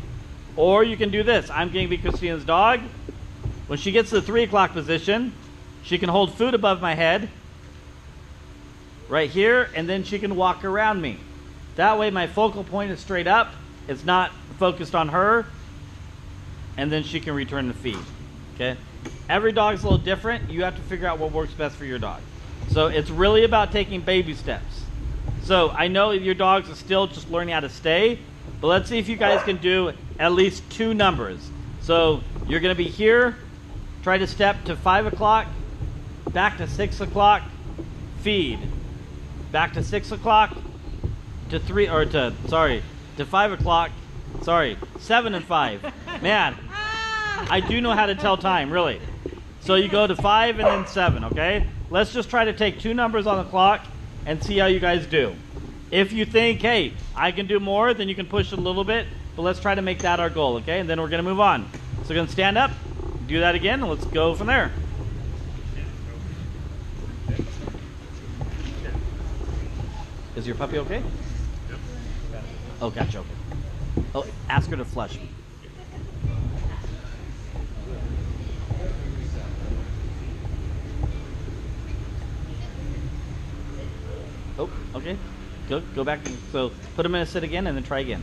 Or you can do this. I'm going to be Christina's dog. When she gets to the 3 o'clock position, she can hold food above my head right here, and then she can walk around me. That way my focal point is straight up. It's not focused on her, and then she can return the feed. Okay? Every dog's a little different. You have to figure out what works best for your dog. So it's really about taking baby steps. So I know your dogs are still just learning how to stay, but let's see if you guys can do at least 2 numbers. So you're going to be here, try to step to 5 o'clock, back to 6 o'clock, feed. Back to 6 o'clock, to 5 o'clock, 7 and 5. Man, I do know how to tell time, really. So you go to 5 and then 7, okay? Let's just try to take 2 numbers on the clock and see how you guys do. If you think, hey, I can do more, then you can push it a little bit, but let's try to make that our goal, okay? And then we're going to move on. So we're going to stand up, do that again, and let's go from there. Is your puppy okay? Yep. Oh, gotcha, okay. Oh, ask her to flush. Oh, okay. Go back. So put him in a sit again and then try again.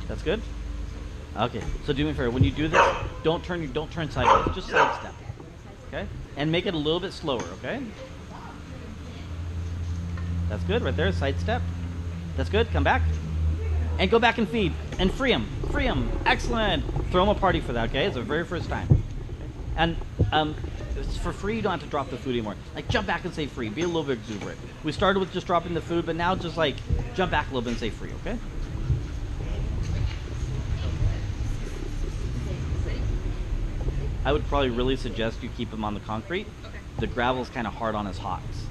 That's good? Okay, so do me a favor. When you do this, don't turn sideways. Just side step. Okay? And make it a little bit slower, okay? That's good, right there, side step. That's good, come back. And go back and feed. And free him. Free him. Excellent. Throw him a party for that, okay? It's the very first time. Okay? And it's for free, you don't have to drop the food anymore. Like, jump back and say free. Be a little bit exuberant. We started with just dropping the food, but now just like, jump back a little bit and say free, okay? I would probably really suggest you keep him on the concrete. Okay. The gravel's kind of hard on his hocks.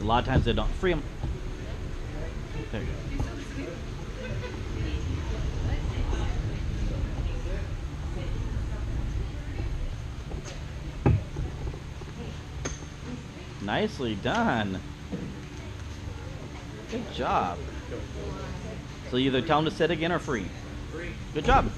A lot of times they don't. Free him. There you go. Nicely done. Good job. So either tell him to sit again or free. Good job.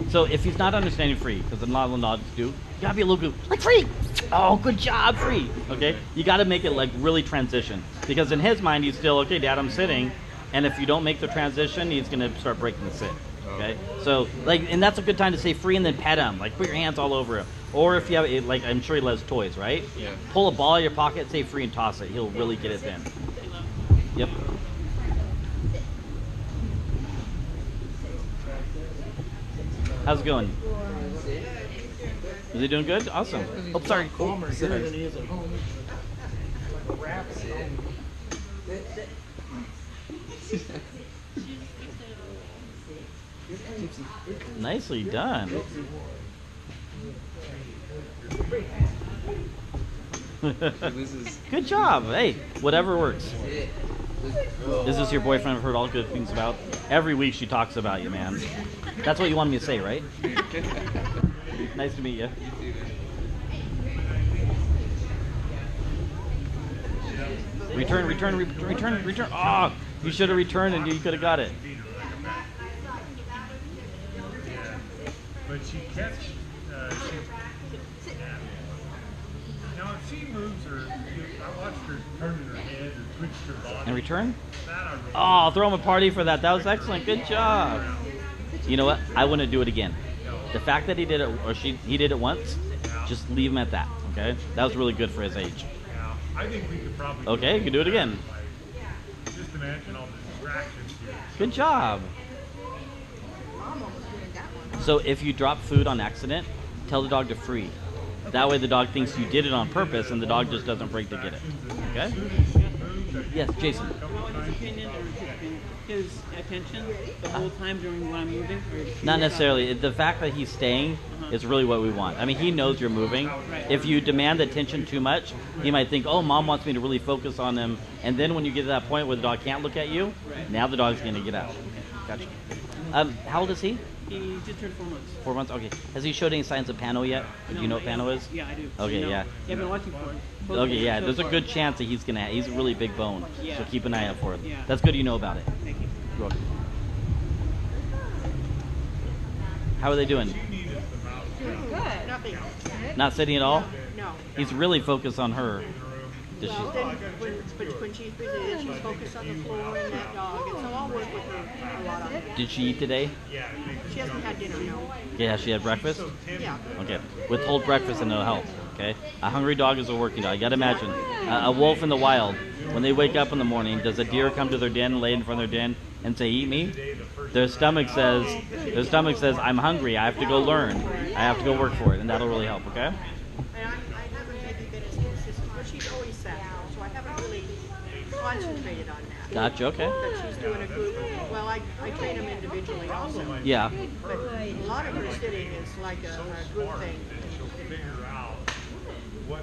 So if he's not understanding free, because a lot of dogs do, you gotta be a little bit like free. Oh, good job, free. Okay, you gotta make it like really transition, because in his mind he's still okay. Dad, I'm sitting, and if you don't make the transition, he's gonna start breaking the sit. Okay, so like, and that's a good time to say free and then pet him. Like put your hands all over him, or if you have like, I'm sure he loves toys, right? Yeah. Pull a ball out of your pocket, say free, and toss it. He'll really get it then. Yep. How's it going? Is he doing good? Awesome. Oh, sorry. Calmer here than he is at home. Like a rabbit at home. Nicely done. Good job. Hey, whatever works. This is your boyfriend I've heard all good things about. Every week she talks about you, man. That's what you wanted me to say, right? Nice to meet you. Return. Oh, you should have returned and you could have got it. But she catch, now if she moves her, I watched her turning her head or twitched her body. And return? That I really Oh, I'll throw him a party for that. That was excellent. Good job. You know what? I wouldn't do it again. The fact that he did it, or he did it once, just leave him at that, okay? That was really good for his age. Yeah, I think we could probably. Okay, you can do it again. Like, just imagine all the distractions here. Good job. So if you drop food on accident, tell the dog to free. That way the dog thinks you did it on purpose and the dog just doesn't break to get it. Okay? Yes, Jason. His attention the whole time during when I'm moving? Not necessarily. The fact that he's staying is really what we want. I mean, he knows you're moving. If you demand attention too much, he might think, oh, mom wants me to really focus on him. And then when you get to that point where the dog can't look at you, now the dog's going to get out. Gotcha. How old is he? He just turned 4 months. 4 months? Okay. Has he showed any signs of pano yet? Do you know what pano is? Yeah, I do. Okay, No. yeah. Yeah, I've been watching for him. Okay, yeah. So There's a far. good chance that he's a really big bone. Yeah. So keep an eye out for it. Yeah. That's good you know about it. Thank you. You're welcome. How are they doing? Good. Nothing. Not sitting at all? No. He's really focused on her. Does Well, she? then when she's busy, she's focused on the floor and that dog, and so I'll work with her a lot on that. Did she eat today? She hasn't had dinner, no. Yeah, she had breakfast? Yeah. Okay. Withhold breakfast and it'll help. Okay. A hungry dog is a working dog. You gotta imagine. A wolf in the wild, when they wake up in the morning, does a deer come to their den, lay in front of their den, and say, "Eat me"? Their stomach says, "I'm hungry. I have to go learn. I have to go work for it," and that'll really help. Okay. And I haven't maybe been as consistent, but she's always sat there, so I haven't really concentrated on that. Gotcha. Okay. But she's doing a group. Well, I train them individually also. Yeah. But a lot of her sitting is like a group thing.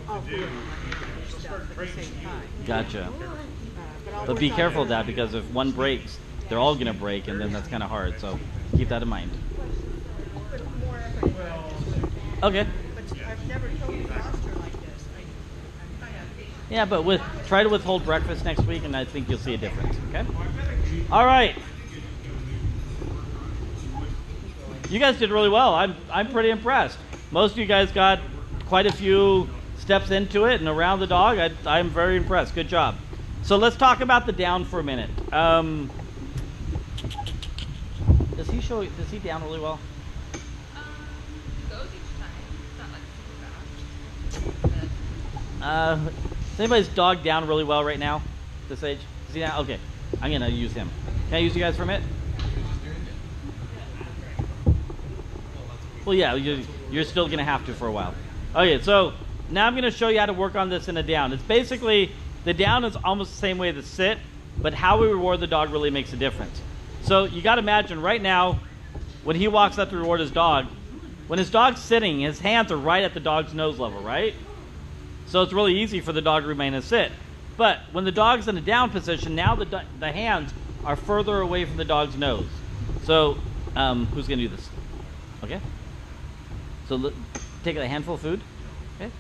All three of them are stuff at the same time. Gotcha. I'll But work be on careful of her. that because if one breaks, they're all gonna break, and then that's kind of hard. So keep that in mind. Put more effort into it. Okay. But I've never totally lost her like this. Yeah, but try to withhold breakfast next week, and I think you'll see a difference. Okay. All right. You guys did really well. I'm pretty impressed. Most of you guys got quite a few steps into it and around the dog. I'm very impressed. Good job. So let's talk about the down for a minute. Does he down really well? Goes each time. It's not like super fast. Is anybody's dog down really well right now? This age? Is he down? Okay. I'm gonna use him. Can I use you guys for a minute? Well, yeah, you're still gonna have to for a while. Okay, so now I'm gonna show you how to work on this in a down. It's basically, the down is almost the same way as the sit, but how we reward the dog really makes a difference. So you gotta imagine right now, when he walks up to reward his dog, when his dog's sitting, his hands are right at the dog's nose level, right? So it's really easy for the dog to remain in a sit. But when the dog's in a down position, now the hands are further away from the dog's nose. So who's gonna do this? Okay. So take a handful of food. Okay.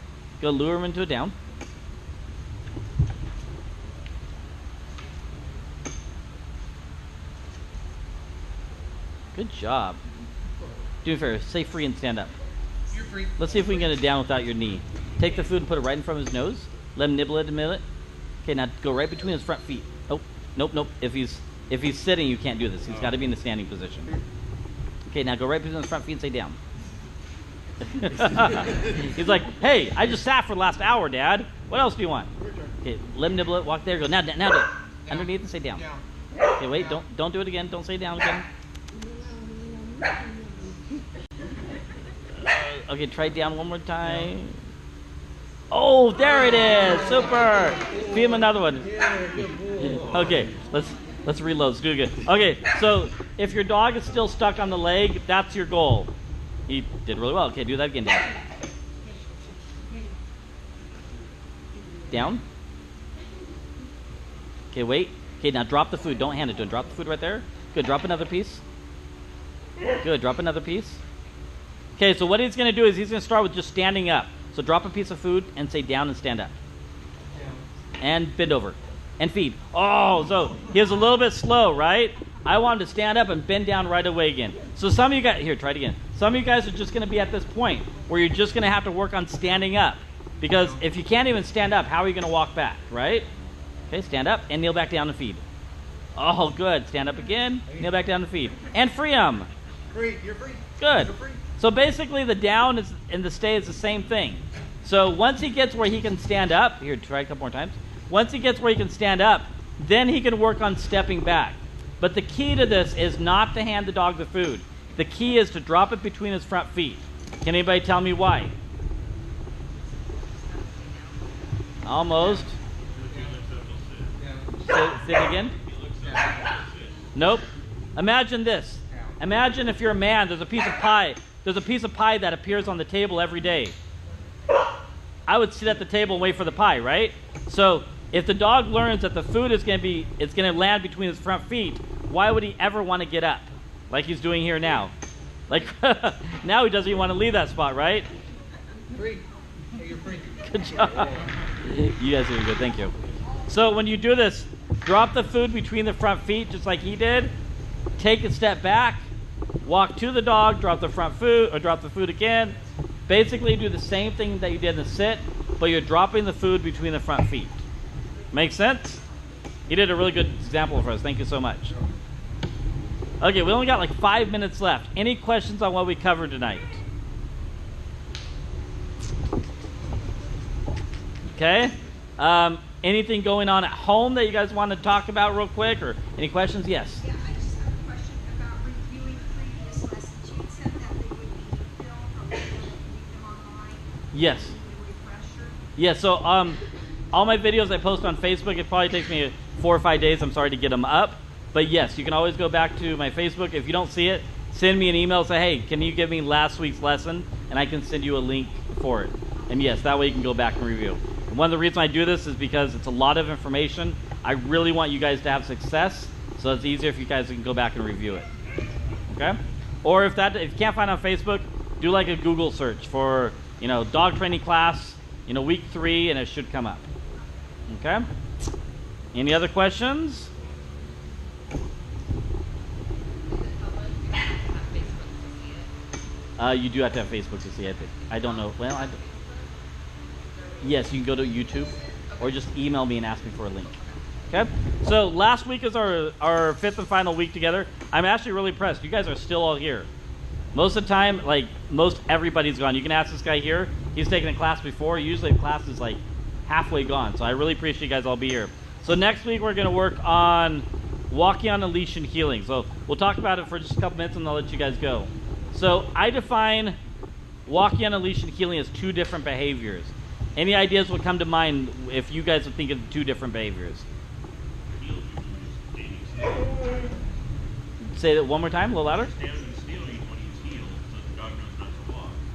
Go lure him into a down. Good job. Do me a favor. Stay free and stand up. You're free. Let's see if we can get it down without your knee. Take the food and put it right in front of his nose. Let him nibble it a minute. Okay, now go right between his front feet. Oh, nope. If he's sitting, you can't do this. He's got to be in the standing position. Okay, now go right between his front feet and say down. He's like, "Hey, I just sat for the last hour, Dad. What else do you want?" Okay, let him nibble it. Walk there. Go now do it. Underneath and say down. Down. Okay, wait. Don't do it again. Don't say down again. Okay, try down one more time. Oh, there it is. Super. Feed him another one. Okay, let's reload. Let's do it again. Okay, so if your dog is still stuck on the leg, that's your goal. He did really well. Okay, do that again, Dad. Down. Okay, wait. Okay, now drop the food. Don't hand it to him. Drop the food right there. Good. Drop another piece. Good. Drop another piece. Okay, so what he's going to do is he's going to start with just standing up. So drop a piece of food and say down and stand up. And bend over. And feed. Oh, so he was a little bit slow, right? I want him to stand up and bend down right away again. So some of you guys, here, try it again. Some of you guys are just going to be at this point where you're just going to have to work on standing up. Because if you can't even stand up, how are you going to walk back, right? Okay, stand up and kneel back down and feed. Oh, good. Stand up again, kneel back down and feed. And free him. Free. You're free. Good. You're free. So basically the down is and the stay is the same thing. So once he gets where he can stand up, here, try a couple more times. Once he gets where he can stand up, then he can work on stepping back. But the key to this is not to hand the dog the food. The key is to drop it between his front feet. Can anybody tell me why? Almost. Say it again. Nope. Imagine this. Imagine if you're a man, there's a piece of pie. There's a piece of pie that appears on the table every day. I would sit at the table and wait for the pie, right? So if the dog learns that the food is going to land between his front feet, why would he ever want to get up like he's doing here now? Like, now he doesn't even want to leave that spot, right? Free. Hey, you're free. Good job. You guys are good. Thank you. So when you do this, drop the food between the front feet just like he did. Take a step back. Walk to the dog. Drop the front food, or drop the food again. Basically do the same thing that you did in the sit, but you're dropping the food between the front feet. Make sense? He did a really good example for us. Thank you so much. Okay, we only got like 5 minutes left. Any questions on what we covered tonight? Okay. Anything going on at home that you guys want to talk about real quick, or any questions? Yes. Yeah, I just have a question about reviewing previous lessons. You said that they would be filmed or we would read them online. Yes. Need a refresher. Yeah, so all my videos I post on Facebook, it probably takes me 4 or 5 days, I'm sorry, to get them up. But yes, you can always go back to my Facebook. If you don't see it, send me an email, say, hey, can you give me last week's lesson? And I can send you a link for it. And yes, that way you can go back and review. And one of the reasons I do this is because it's a lot of information. I really want you guys to have success, so it's easier if you guys can go back and review it. Okay? Or if you can't find it on Facebook, do like a Google search for, dog training class, week 3, and it should come up. Okay? Any other questions? You do have to have Facebook to see it. I don't know. Well, yes, you can go to YouTube or just email me and ask me for a link. Okay? So last week is our 5th and final week together. I'm actually really impressed. You guys are still all here. Most of the time, most everybody's gone. You can ask this guy here. He's taken a class before. Usually the class is halfway gone. So I really appreciate you guys all be here. So next week we're going to work on walking on a leash and healing. So we'll talk about it for just a couple minutes and I'll let you guys go. So I define walking on a leash and healing as 2 different behaviors. Any ideas will come to mind if you guys would think of 2 different behaviors? Say that one more time, a little louder.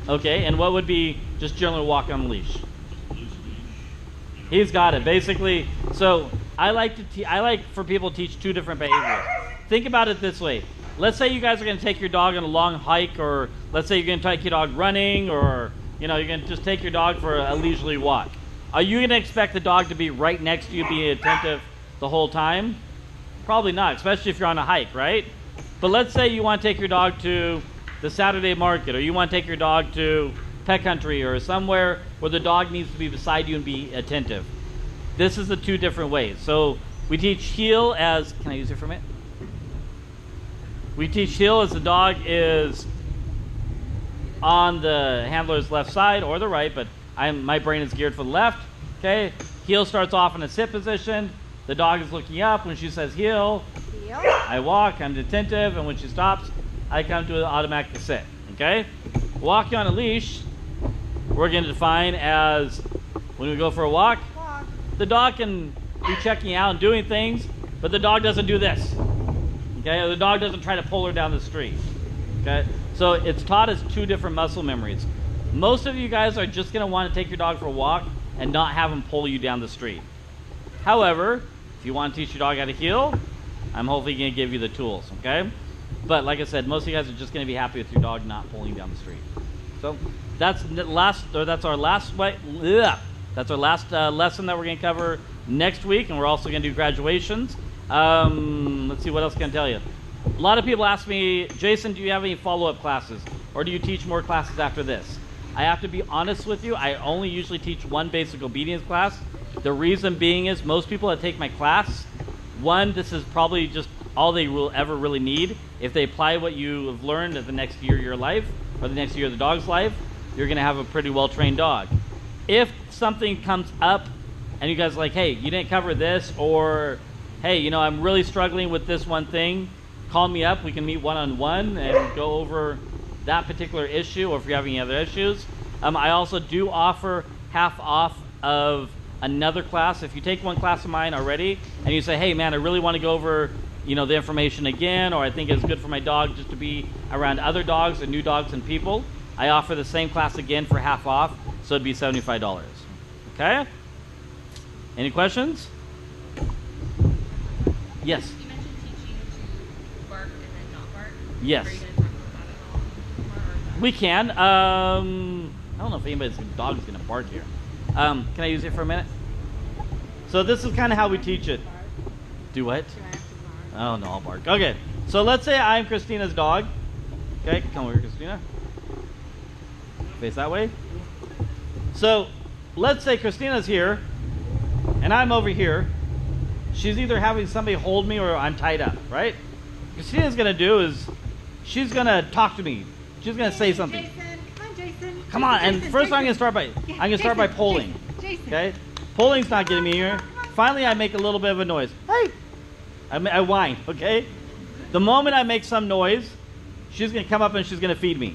Okay, and what would be just generally walking on the leash? He's got it. Basically, so I like for people to teach 2 different behaviors. Think about it this way. Let's say you guys are going to take your dog on a long hike, or let's say you're going to take your dog running, or you're going to just take your dog for a leisurely walk. Are you going to expect the dog to be right next to you, being attentive the whole time? Probably not, especially if you're on a hike, right? But let's say you want to take your dog to the Saturday market, or you want to take your dog to pet country, or somewhere where the dog needs to be beside you and be attentive. This is the 2 different ways. So we teach heel as, can I use it for a minute? We teach heel as the dog is on the handler's left side or the right, but my brain is geared for the left. Okay, heel starts off in a sit position. The dog is looking up. When she says heel, I walk, I'm attentive, and when she stops, I come to an automatic sit. Okay, walking on a leash, we're going to define as when we go for a walk, the dog can be checking out and doing things, but the dog doesn't do this. Okay, or the dog doesn't try to pull her down the street. Okay, so it's taught as 2 different muscle memories. Most of you guys are just going to want to take your dog for a walk and not have him pull you down the street. However, if you want to teach your dog how to heel, I'm hopefully going to give you the tools. Okay, but like I said, most of you guys are just going to be happy with your dog not pulling you down the street. So that's our last lesson that we're going to cover next week, and we're also going to do graduations. Let's see, what else can I tell you? A lot of people ask me, Jason, do you have any follow-up classes? Or do you teach more classes after this? I have to be honest with you, I only usually teach 1 basic obedience class. The reason being is most people that take my class, 1, this is probably just all they will ever really need. If they apply what you have learned at the next year of your life, or the next year of the dog's life, you're going to have a pretty well-trained dog. If something comes up and you guys are like, hey, you didn't cover this, or hey, I'm really struggling with this one thing, call me up. We can meet one-on-one and go over that particular issue, or if you have any other issues. I also do offer half off of another class. If you take one class of mine already and you say, hey man, I really want to go over the information again, or I think it's good for my dog just to be around other dogs and new dogs and people, I offer the same class again for half off, so it'd be $75. Okay? Any questions? Yes. You mentioned teaching to Yes. Are you going to talk about that at all? Or We can. I don't know if anybody's dog is going to bark here. Can I use it for a minute? So this is kind of how we teach it. Do what? Oh, no, I'll bark. Okay. So let's say I'm Christina's dog. Okay, come over, Christina. Face that way. So let's say Christina's here, and I'm over here. She's either having somebody hold me or I'm tied up, right? Christina's going to do is she's going to talk to me. She's going to say something. Jason, come on, Jason. Come on, and Jason, first Jason. I'm going to start by pulling. Jason. Okay? Pulling's not getting me here. Finally, I make a little bit of a noise. Hey! I whine, okay? The moment I make some noise, she's going to come up and she's going to feed me.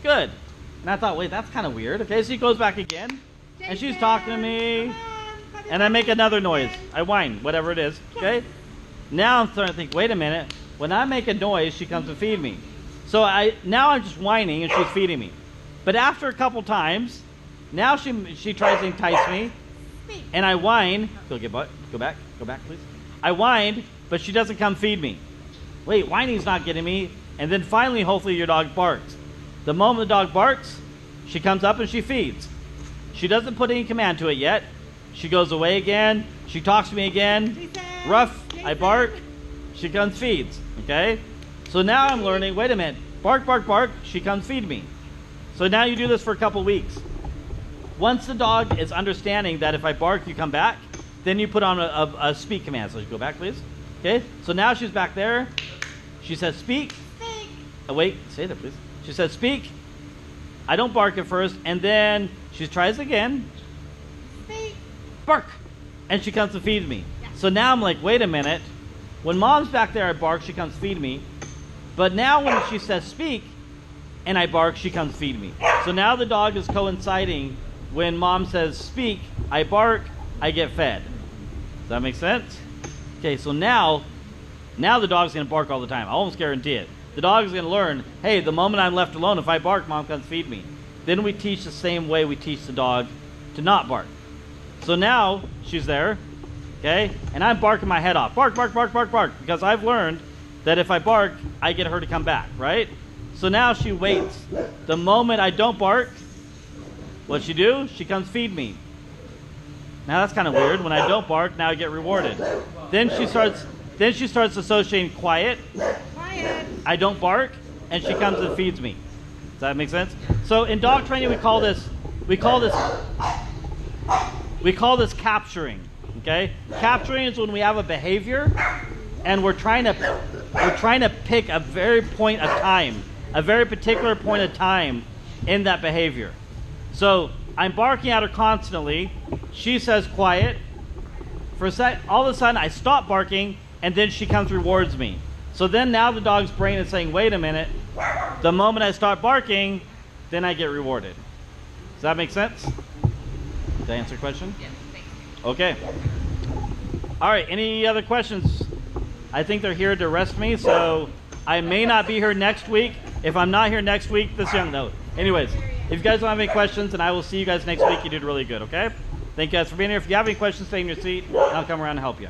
Good. And I thought, wait, that's kind of weird. Okay, so she goes back again, and she's talking to me, and I make another noise. I whine, whatever it is, okay? Now I'm starting to think, wait a minute. When I make a noise, she comes to feed me. So now I'm just whining, and she's feeding me. But after a couple times, now she tries to entice me, and I whine. Go back, please. I whined, but she doesn't come feed me. Wait, whining's not getting me. And then finally, hopefully, your dog barks. The moment the dog barks, she comes up and she feeds. She doesn't put any command to it yet. She goes away again. She talks to me again. Jason, Ruff, I Jason. bark. She comes feeds. Okay? So now I'm learning, wait a minute. Bark, bark, bark. She comes feed me. So now you do this for a couple weeks. Once the dog is understanding that if I bark, you come back, then you put on a speak command. So you go back, please. Okay? So now she's back there. She says, speak. Speak. Oh, wait, say that, please. She says, speak. I don't bark at first, and then she tries again. Speak. Bark. And she comes to feed me. Yeah. So now I'm like, wait a minute. When mom's back there, I bark, she comes feed me. But now when she says speak, and I bark, she comes feed me. So now the dog is coinciding. When mom says speak, I bark, I get fed. Does that make sense? Okay, so now the dog's going to bark all the time. I almost guarantee it. The dog is going to learn, hey, the moment I'm left alone, if I bark, mom comes feed me. Then we teach the same way we teach the dog to not bark. So now she's there, okay, and I'm barking my head off. Bark, bark, bark, bark, bark, because I've learned that if I bark, I get her to come back, right? So now she waits. The moment I don't bark, what's she do? She comes feed me. Now that's kind of weird. When I don't bark, now I get rewarded. Then she starts associating quiet. Quiet. I don't bark, and she comes and feeds me. Does that make sense? So in dog training, we call this capturing. Okay? Capturing is when we have a behavior, and we're trying to pick a very point of time, a very particular point of time in that behavior. So I'm barking at her constantly. She says quiet. For a sec, all of a sudden I stop barking, and then she comes rewards me. So then now the dog's brain is saying, wait a minute. The moment I start barking, then I get rewarded. Does that make sense? Did I answer your question? Yes, thank you. Okay. All right, any other questions? I think they're here to rest me, so I may not be here next week. If I'm not here next week, this young no. Anyways, if you guys don't have any questions, and I will see you guys next week. You did really good, okay? Thank you guys for being here. If you have any questions, stay in your seat, and I'll come around and help you.